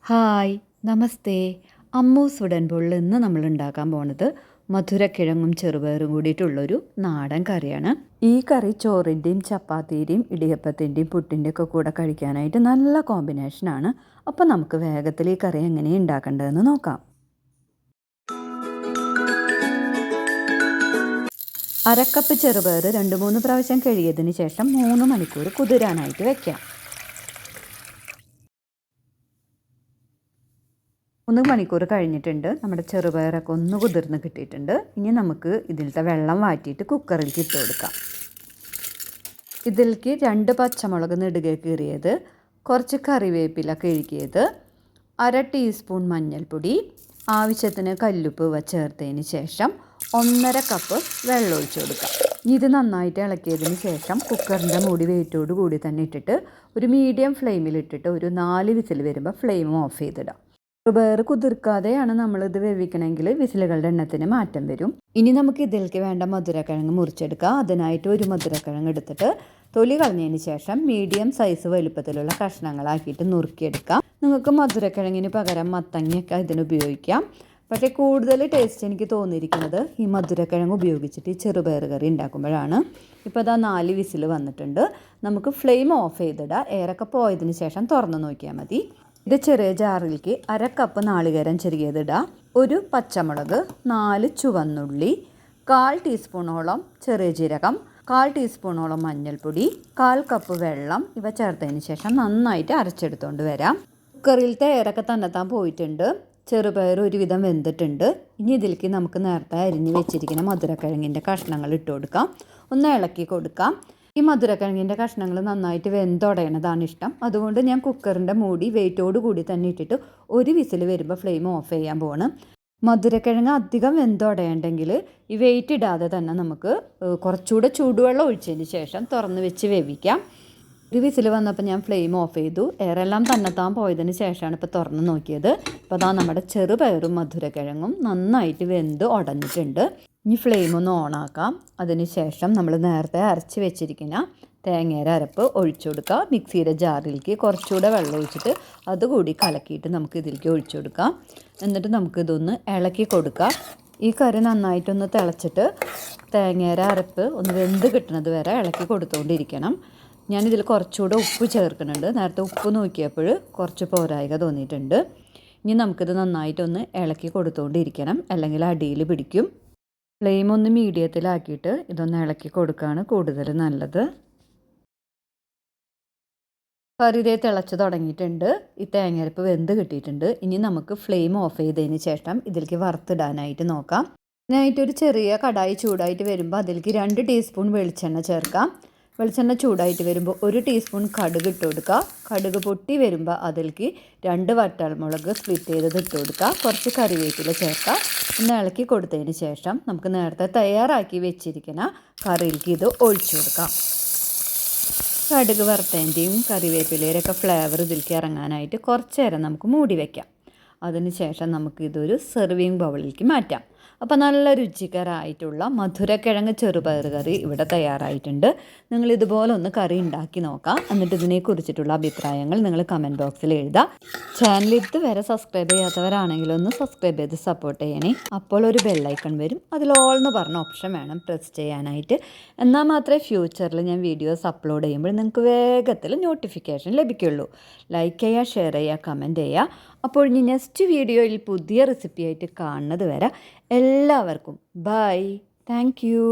Hi നമസ്തേ. അമ്മൂസ് wooden ബോളിൽ ഇന്ന് നമ്മൾ ഉണ്ടാക്കാൻ പോണത് മധുരക്കിഴങ്ങും ചെറുപയറും കൂടിയിട്ടുള്ളൊരു നാടൻ കറിയാണ്. ഈ കറി ചോറിൻ്റെയും ചപ്പാത്തിയുടെയും ഇടിയപ്പത്തിൻ്റെയും പുട്ടിൻ്റെയും ഒക്കെ കൂടെ കഴിക്കാനായിട്ട് നല്ല കോമ്പിനേഷനാണ്. അപ്പോൾ നമുക്ക് വേഗത്തിൽ ഈ കറി എങ്ങനെയാണ് ഉണ്ടാക്കേണ്ടതെന്ന് നോക്കാം. അരക്കപ്പ് ചെറുപയർ 2-3 പ്രാവശ്യം കഴുകിയതിന് ശേഷം 3 മണിക്കൂർ കുതിരാനായിട്ട് വെക്കാം. 3 മണിക്കൂർ കഴിഞ്ഞിട്ടുണ്ട്. നമ്മുടെ ചെറുപയറൊക്കെ ഒന്ന് കുതിർന്ന് കിട്ടിയിട്ടുണ്ട്. ഇനി നമുക്ക് ഇതിലത്തെ വെള്ളം വാറ്റിയിട്ട് കുക്കറിലേക്ക് ഇട്ട് കൊടുക്കാം. ഇതിലേക്ക് 2 പച്ചമുളക് നെടുകെ കീറിയത്, കുറച്ച് കറിവേപ്പില കഴുകിയത്, 1/2 ടീസ്പൂൺ മഞ്ഞൾപ്പൊടി, ആവശ്യത്തിന് കല്ലുപ്പ് ചേർത്തതിന് ശേഷം 1.5 കപ്പ് വെള്ളം ഒഴിച്ചു കൊടുക്കാം. ഇത് നന്നായിട്ട് ഇളക്കിയതിന് ശേഷം കുക്കറിൻ്റെ മൂടി വെയിറ്റോട് കൂടി തന്നെ ഇട്ടിട്ട് ഒരു മീഡിയം ഫ്ലെയിമിലിട്ടിട്ട് ഒരു 4 വിസിൽ വരുമ്പോൾ ഫ്ലെയിം ഓഫ് ചെയ്തിടാം. ചെറുപയർ കുതിർക്കാതെയാണ് നമ്മളിത് വേവിക്കണമെങ്കിൽ വിസിലുകളുടെ എണ്ണത്തിന് മാറ്റം വരും. ഇനി നമുക്ക് ഇതിലേക്ക് വേണ്ട മധുരക്കിഴങ്ങ് മുറിച്ചെടുക്കാം. അതിനായിട്ട് ഒരു മധുരക്കിഴങ്ങ് എടുത്തിട്ട് തൊലി കളഞ്ഞതിന് ശേഷം മീഡിയം സൈസ് വലുപ്പത്തിലുള്ള കഷ്ണങ്ങളാക്കിയിട്ട് നുറുക്കിയെടുക്കാം. നിങ്ങൾക്ക് മധുരക്കിഴങ്ങിന് പകരം മത്തങ്ങയൊക്കെ ഇതിന് ഉപയോഗിക്കാം. പക്ഷേ കൂടുതൽ ടേസ്റ്റ് എനിക്ക് തോന്നിയിരിക്കുന്നത് ഈ മധുരക്കിഴങ്ങ് ഉപയോഗിച്ചിട്ട് ഈ ചെറുപയർ കറി ഉണ്ടാക്കുമ്പോഴാണ്. ഇപ്പോൾ അതാ 4 വിസിൽ വന്നിട്ടുണ്ട്. നമുക്ക് ഫ്ലെയിം ഓഫ് ചെയ്തിടാം. എയറൊക്കെ പോയതിന് ശേഷം തുറന്ന് നോക്കിയാൽ മതി. ഇത് ചെറിയ ജാറിലേക്ക് 1/2 കപ്പ് നാളികേരം ചെറിയതിടാം, 1 പച്ചമുളക്, 4 ചുവന്നുള്ളി, 1/4 ടീസ്പൂണോളം ചെറിയ ജീരകം, 1/4 ടീസ്പൂണോളം മഞ്ഞൾപ്പൊടി, 1/4 കപ്പ് വെള്ളം ഇവ ചേർത്തതിന് ശേഷം നന്നായിട്ട് അരച്ചെടുത്തുകൊണ്ട് വരാം. കുക്കറിലത്തെ എയറൊക്കെ തന്നെത്താൻ പോയിട്ടുണ്ട്. ചെറുപയർ ഒരുവിധം വെന്തിട്ടുണ്ട്. ഇനി ഇതിലേക്ക് നമുക്ക് നേരത്തെ അരിഞ്ഞ് വെച്ചിരിക്കുന്ന മധുരക്കിഴങ്ങിൻ്റെ കഷ്ണങ്ങൾ ഇട്ട് കൊടുക്കാം. ഒന്ന് ഇളക്കി കൊടുക്കാം. ഈ മധുരക്കിഴങ്ങിൻ്റെ കഷ്ണങ്ങൾ നന്നായിട്ട് വെന്തുടയണതാണ് ഇഷ്ടം. അതുകൊണ്ട് ഞാൻ കുക്കറിൻ്റെ മൂടി വെയിറ്റോട് കൂടി തന്നെ ഇട്ടിട്ട് 1 വിസിൽ വരുമ്പോൾ ഫ്ലെയിം ഓഫ് ചെയ്യാൻ പോവാണ്. മധുരക്കിഴങ്ങ് അധികം വെന്തുടയണ്ടെങ്കിൽ ഈ വെയിറ്റ് ഇടാതെ തന്നെ നമുക്ക് കുറച്ചുകൂടെ ചൂടുവെള്ളം ഒഴിച്ചതിന് ശേഷം തുറന്ന് വെച്ച് വേവിക്കാം. 1 വിസിൽ വന്നപ്പോൾ ഞാൻ ഫ്ലെയിം ഓഫ് ചെയ്തു. എയറെല്ലാം തന്നെത്താൻ പോയതിന് ശേഷമാണ് ഇപ്പോൾ തുറന്ന് നോക്കിയത്. ഇപ്പോൾ അതാ നമ്മുടെ ചെറുപയറും മധുരക്കിഴങ്ങും നന്നായിട്ട് വെന്ത് ഉടഞ്ഞിട്ടുണ്ട്. ഇനി ഫ്ലെയിം ഒന്ന് ഓണാക്കാം. അതിന് ശേഷം നമ്മൾ നേരത്തെ അരച്ച് വെച്ചിരിക്കുന്ന തേങ്ങയുടെ അരപ്പ് ഒഴിച്ചു കൊടുക്കുക. മിക്സിയുടെ ജാറിലേക്ക് കുറച്ചുകൂടെ വെള്ളം ഒഴിച്ചിട്ട് അതുകൂടി കലക്കിയിട്ട് നമുക്ക് ഇതിലേക്ക് ഒഴിച്ചു കൊടുക്കാം. എന്നിട്ട് നമുക്കിതൊന്ന് ഇളക്കി കൊടുക്കാം. ഈ കറി നന്നായിട്ടൊന്ന് തിളച്ചിട്ട് തേങ്ങയുടെ അരപ്പ് ഒന്ന് വെന്ത് കിട്ടുന്നത് വരെ ഇളക്കി കൊടുത്തുകൊണ്ടിരിക്കണം. ഞാനിതിൽ കുറച്ചുകൂടെ ഉപ്പ് ചേർക്കുന്നുണ്ട്. നേരത്തെ ഉപ്പ് നോക്കിയപ്പോൾ കുറച്ച് പോരായ്ക തോന്നിയിട്ടുണ്ട്. ഇനി നമുക്കിത് നന്നായിട്ടൊന്ന് ഇളക്കി കൊടുത്തുകൊണ്ടിരിക്കണം, അല്ലെങ്കിൽ അടിയിൽ പിടിക്കും. ഫ്ലെയിം ഒന്ന് മീഡിയത്തിലാക്കിയിട്ട് ഇതൊന്ന് ഇളക്കി കൊടുക്കുകയാണ് കൂടുതൽ നല്ലത്. കറി ഇതേ തിളച്ച് തുടങ്ങിയിട്ടുണ്ട്. ഈ തേങ്ങയരപ്പ് വെന്ത് കിട്ടിയിട്ടുണ്ട്. ഇനി നമുക്ക് ഫ്ലെയിം ഓഫ് ചെയ്തതിന് ശേഷം ഇതിലേക്ക് വറുത്തിടാനായിട്ട് നോക്കാം. ഇതിനായിട്ടൊരു ചെറിയ കടായി ചൂടായിട്ട് വരുമ്പോൾ അതിലേക്ക് 2 ടീസ്പൂൺ വെളിച്ചെണ്ണ ചേർക്കാം. വെളിച്ചെണ്ണ ചൂടായിട്ട് വരുമ്പോൾ 1 ടീസ്പൂൺ കടുക് ഇട്ട് കൊടുക്കുക. കടുക് പൊട്ടി വരുമ്പോൾ അതിലേക്ക് 2 വറ്റൽമുളക് സ്പ്ലിറ്റ് ചെയ്തത് ഇട്ട് കൊടുക്കുക. കുറച്ച് കറിവേപ്പില ചേർക്കുക. ഒന്ന് ഇളക്കി കൊടുത്തതിന് ശേഷം നമുക്ക് നേരത്തെ തയ്യാറാക്കി വെച്ചിരിക്കുന്ന കറിയിലേക്ക് ഇത് ഒഴിച്ചു കൊടുക്കാം. കടുക് വറുത്തതിൻ്റെയും കറിവേപ്പിലയുടെയൊക്കെ ഫ്ലേവർ ഇതിലേക്ക് ഇറങ്ങാനായിട്ട് കുറച്ച് നേരം നമുക്ക് മൂടി വയ്ക്കാം. അതിന് ശേഷം നമുക്കിതൊരു സെർവിങ് ബൗളിലേക്ക് മാറ്റാം. അപ്പോൾ നല്ല രുചികരമായിട്ടുള്ള മധുരക്കിഴങ്ങ് ചെറുപയർ കറി ഇവിടെ തയ്യാറായിട്ടുണ്ട്. നിങ്ങൾ ഇതുപോലെ ഒന്ന് കറി ഉണ്ടാക്കി നോക്കാം. എന്നിട്ട് ഇതിനെക്കുറിച്ചിട്ടുള്ള അഭിപ്രായങ്ങൾ നിങ്ങൾ കമൻറ്റ് ബോക്സിൽ എഴുതാം. ചാനൽ ഇതുവരെ സബ്സ്ക്രൈബ് ചെയ്യാത്തവരാണെങ്കിൽ ഒന്ന് സബ്സ്ക്രൈബ് ചെയ്ത് സപ്പോർട്ട് ചെയ്യണേ. അപ്പോൾ ഒരു ബെല്ലൈക്കൺ വരും. അതിൽ ഓൾ എന്ന് പറഞ്ഞ ഓപ്ഷൻ വേണം പ്രസ് ചെയ്യാനായിട്ട്. എന്നാൽ മാത്രമേ ഫ്യൂച്ചറിൽ ഞാൻ വീഡിയോസ് അപ്ലോഡ് ചെയ്യുമ്പോൾ നിങ്ങൾക്ക് വേഗത്തിൽ നോട്ടിഫിക്കേഷൻ ലഭിക്കുള്ളൂ. ലൈക്ക് ചെയ്യുക, ഷെയർ ചെയ്യുക, കമൻറ്റ് ചെയ്യുക. അപ്പോൾ ഇനി നെക്സ്റ്റ് വീഡിയോയിൽ പുതിയ റെസിപ്പിയായിട്ട് കാണുന്നത് വരെ എല്ലാവർക്കും ബൈ. Thank you.